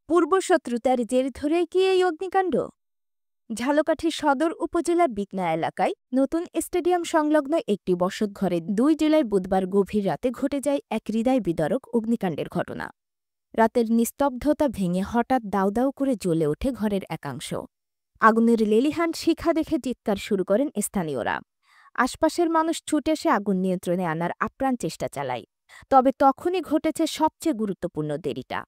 পূর্বশত্রুতার জের ধরেই কি এই অগ্নিকাণ্ড? ঝালকাঠি সদর উপজেলার বিকনা এলাকায় নতুন স্টেডিয়াম সংলগ্ন একটি বসতঘরে ২ জুলাই বুধবার গভীর রাতে ঘটে যায় এক হৃদয় বিদারক অগ্নিকাণ্ডের ঘটনা। রাতের নিস্তব্ধতা ভেঙে হঠাৎ দাউ দাউ করে জ্বলে ওঠে ঘরের একাংশ। আগুনের লেলিহান শিখা দেখে চিৎকার শুরু করেন স্থানীয়রা। আশপাশের মানুষ ছুটে এসে আগুন নিয়ন্ত্রণে আনার আপ্রাণ চেষ্টা চালায়। তবে তখনই ঘটেছে সবচেয়ে গুরুত্বপূর্ণ দেরিটা।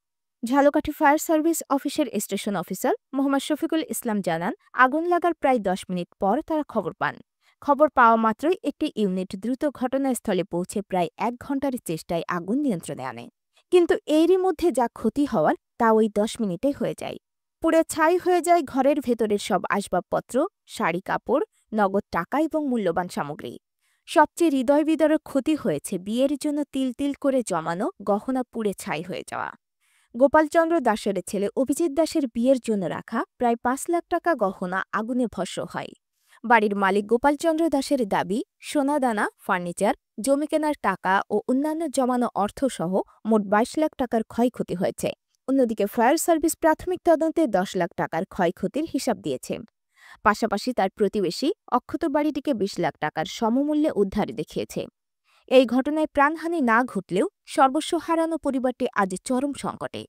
ঝালকাঠি ফায়ার সার্ভিস অফিসের স্টেশন অফিসার মোহাম্মদ শফিকুল ইসলাম জানান, আগুন লাগার প্রায় ১০ মিনিট পর তারা খবর পান। খবর পাওয়া মাত্রই একটি ইউনিট দ্রুত ঘটনাস্থলে পৌঁছে প্রায় ১ ঘণ্টার চেষ্টায় আগুন নিয়ন্ত্রণে আনে। কিন্তু এরই মধ্যে যা ক্ষতি হওয়ার তা ওই ১০ মিনিটে হয়ে যায়। পুড়ে ছাই হয়ে যায় ঘরের ভেতরের সব আসবাবপত্র, শাড়ি কাপড়, নগদ টাকা এবং মূল্যবান সামগ্রী। সবচেয়ে হৃদয় বিদারক ক্ষতি হয়েছে বিয়ের জন্য তিল তিল করে জমানো গহনা পুড়ে ছাই হয়ে যাওয়া। গোপালচন্দ্র দাসের ছেলে অভিজিৎ দাসের বিয়ের জন্য রাখা প্রায় ৫ লাখ টাকা গহনা আগুনে ভস্ম হয়। বাড়ির মালিক গোপালচন্দ্র দাসের দাবি, সোনাদানা, ফার্নিচার, জমি কেনার টাকা ও অন্যান্য জমানো অর্থসহ মোট ২২ লাখ টাকার ক্ষয়ক্ষতি হয়েছে। অন্যদিকে ফায়ার সার্ভিস প্রাথমিক তদন্তে ১০ লাখ টাকার ক্ষয়ক্ষতির হিসাব দিয়েছে। পাশাপাশি তার প্রতিবেশী অক্ষত বাড়িটিকে ২০ লাখ টাকার সমমূল্যে উদ্ধার দেখিয়েছে। এই ঘটনায় প্রাণহানি না ঘটলেও সর্বস্ব হারানো পরিবারটি আজ চরম সংকটে।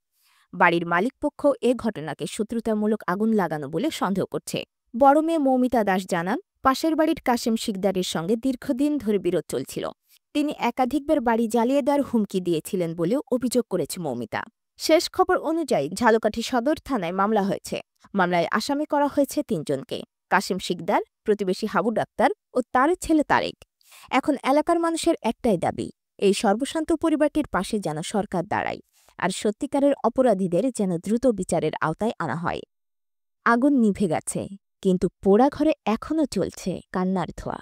বাড়ির মালিকপক্ষ এ ঘটনাকে শত্রুতামূলক আগুন লাগানো বলে সন্দেহ করছে। বড় মেয়ে মৌমিতা দাস জানান, পাশের বাড়ির কাশেম শিকদারের সঙ্গে দীর্ঘদিন ধরে বিরোধ চলছিল। তিনি একাধিকবার বাড়ি জ্বালিয়ে দেওয়ার হুমকি দিয়েছিলেন বলেও অভিযোগ করেছে মৌমিতা। শেষ খবর অনুযায়ী ঝালকাঠি সদর থানায় মামলা হয়েছে। মামলায় আসামি করা হয়েছে ৩ জনকে: কাশেম শিকদার, প্রতিবেশী হাবু ডাক্তার ও তার ছেলে তারেক। এখন এলাকার মানুষের একটাই দাবি, এই সর্বশান্ত পরিবারটির পাশে যেন সরকার দাঁড়ায়, আর সত্যিকারের অপরাধীদের যেন দ্রুত বিচারের আওতায় আনা হয়। আগুন নিভে গেছে, কিন্তু পোড়া ঘরে এখনও চলছে কান্নার ধোঁয়া।